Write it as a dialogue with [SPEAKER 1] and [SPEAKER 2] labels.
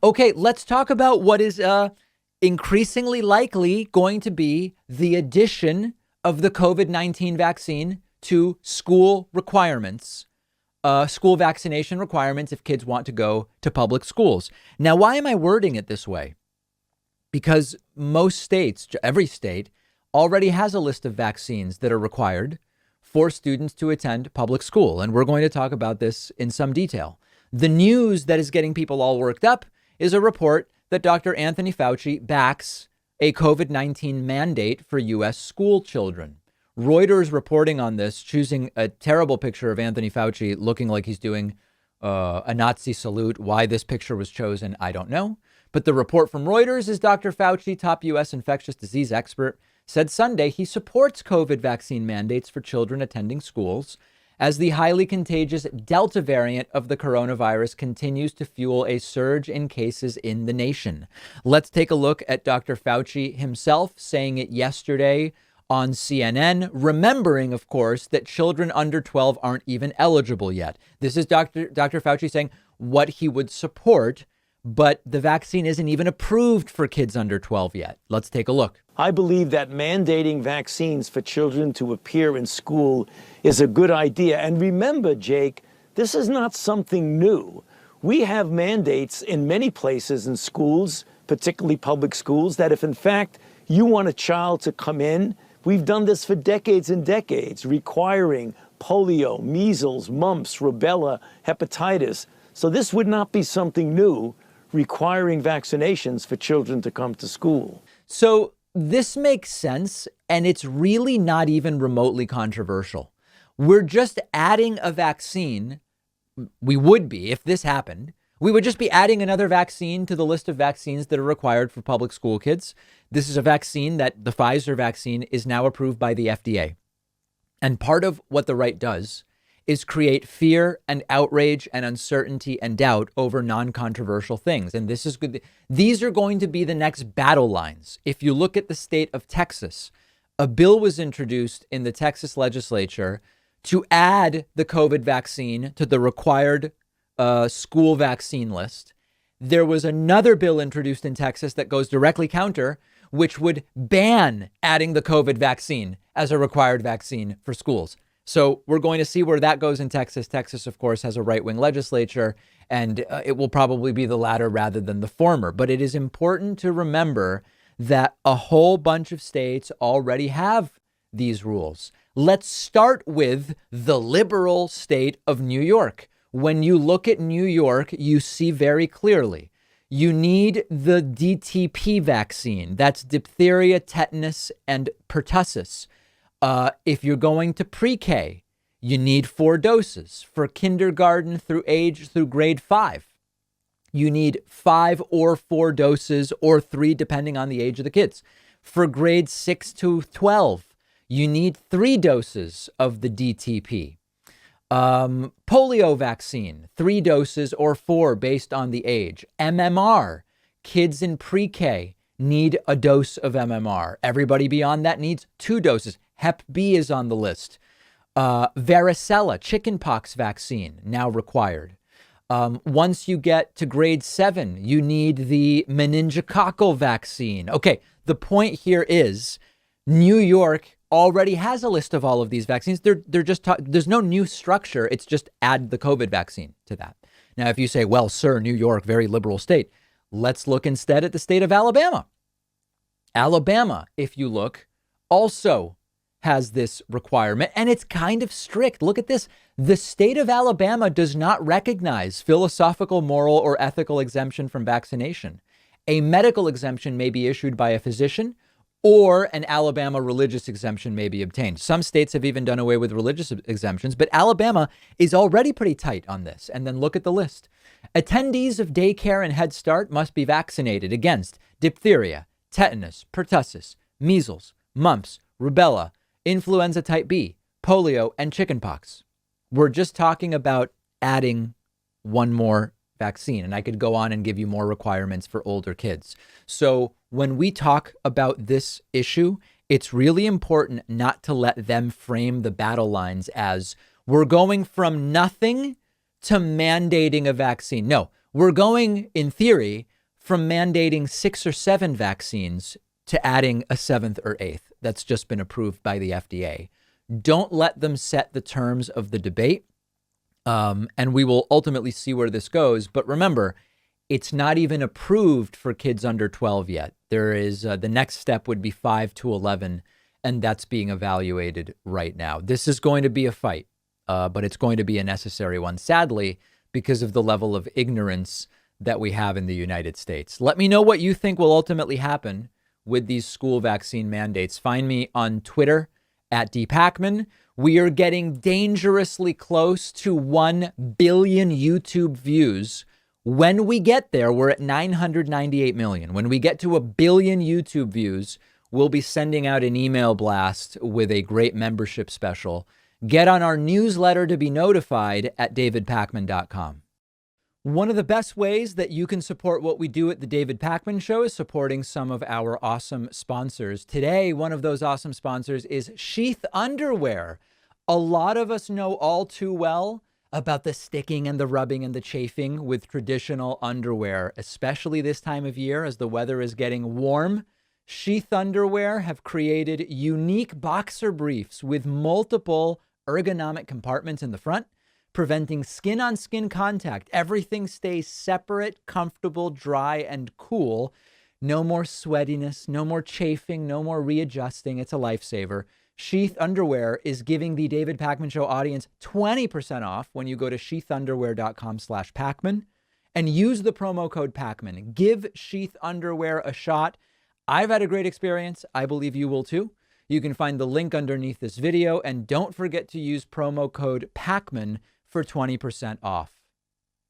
[SPEAKER 1] Okay, let's talk about what is increasingly likely going to be the addition of the COVID-19 vaccine to school requirements, school vaccination requirements if kids want to go to public schools. Now, why am I wording it this way? Because most states, every state, already has a list of vaccines that are required for students to attend public school. And we're going to talk about this in some detail. The news that is getting people all worked up is a report that Dr. Anthony Fauci backs a COVID-19 mandate for U.S. school children. Reuters reporting on this, choosing a terrible picture of Anthony Fauci looking like he's doing a Nazi salute. Why this picture was chosen, I don't know. But the report from Reuters is Dr. Fauci, top U.S. infectious disease expert, said Sunday he supports COVID vaccine mandates for children attending schools as the highly contagious Delta variant of the coronavirus continues to fuel a surge in cases in the nation. Let's take a look at Dr. Fauci himself saying it yesterday on CNN, remembering, of course, that children under 12 aren't even eligible yet. This is Dr. Fauci saying what he would support, but the vaccine isn't even approved for kids under 12 yet. Let's take a look.
[SPEAKER 2] I believe that mandating vaccines for children to appear in school is a good idea. And remember, Jake, this is not something new. We have mandates in many places in schools, particularly public schools, that if in fact you want a child to come in, we've done this for decades and decades, requiring polio, measles, mumps, rubella, hepatitis. So this would not be something new, requiring vaccinations for children to come to school.
[SPEAKER 1] So this makes sense, and it's really not even remotely controversial. We're just adding a vaccine. We would be, if this happened, we would just be adding another vaccine to the list of vaccines that are required for public school kids. This is a vaccine that the Pfizer vaccine is now approved by the FDA. And part of what the right does is create fear and outrage and uncertainty and doubt over non-controversial things. And this is good. These are going to be the next battle lines. If you look at the state of Texas, a bill was introduced in the Texas legislature to add the COVID vaccine to the required school vaccine list. There was another bill introduced in Texas that goes directly counter, which would ban adding the COVID vaccine as a required vaccine for schools. So we're going to see where that goes in Texas. Texas, of course, has a right-wing legislature, and it will probably be the latter rather than the former. But it is important to remember that a whole bunch of states already have these rules. Let's start with the liberal state of New York. When you look at New York, you see very clearly you need the DTP vaccine. That's diphtheria, tetanus, and pertussis. If you're going to pre-K, you need 4 doses. For kindergarten through grade 5, you need 5 or 4 doses or 3, depending on the age of the kids. For grades 6 to 12, you need 3 doses of the DTP. Polio vaccine, 3 doses or 4 based on the age. MMR, kids in pre-K need a dose of MMR. Everybody beyond that needs 2 doses. Hep B is on the list. Varicella, chickenpox vaccine, now required. Once you get to grade 7, you need the meningococcal vaccine. Okay, the point here is New York already has a list of all of these vaccines. They're just there's no new structure. It's just add the COVID vaccine to that. Now, if you say, well, sir, New York, very liberal state, let's look instead at the state of Alabama. Alabama, if you look, also has this requirement, and it's kind of strict. Look at this. The state of Alabama does not recognize philosophical, moral, or ethical exemption from vaccination. A medical exemption may be issued by a physician, or an Alabama religious exemption may be obtained. Some states have even done away with religious exemptions, but Alabama is already pretty tight on this. And then look at the list. Attendees of daycare and Head Start must be vaccinated against diphtheria, tetanus, pertussis, measles, mumps, rubella, influenza type B, polio, and chickenpox. We're just talking about adding one more vaccine, and I could go on and give you more requirements for older kids. So when we talk about this issue, it's really important not to let them frame the battle lines as we're going from nothing to mandating a vaccine. No, We're going, in theory, from mandating 6 or 7 vaccines to adding a 7th or 8th. That's just been approved by the FDA. Don't let them set the terms of the debate. And we will ultimately see where this goes. But remember, it's not even approved for kids under 12 yet. There is the next step would be 5 to 11, and that's being evaluated right now. This is going to be a fight, but it's going to be a necessary one, sadly, because of the level of ignorance that we have in the United States. Let me know what you think will ultimately happen with these school vaccine mandates. Find me on Twitter at dpacman. We are getting dangerously close to 1 billion YouTube views. When we get there, we're at 998 million. When we get to 1 billion YouTube views, we'll be sending out an email blast with a great membership special. Get on our newsletter to be notified at davidpacman.com. One of the best ways that you can support what we do at the David Pakman Show is supporting some of our awesome sponsors. Today, one of those awesome sponsors is Sheath Underwear. A lot of us know all too well about the sticking and the rubbing and the chafing with traditional underwear, especially this time of year as the weather is getting warm. Sheath Underwear have created unique boxer briefs with multiple ergonomic compartments in the front, preventing skin-on-skin contact. Everything stays separate, comfortable, dry, and cool. No more sweatiness, no more chafing, no more readjusting. It's a lifesaver. Sheath Underwear is giving the David Pakman Show audience 20% off when you go to sheathunderwear.com/Pakman and use the promo code Pakman. Give Sheath Underwear a shot. I've had a great experience. I believe you will too. You can find the link underneath this video, and don't forget to use promo code Pakman for 20% off.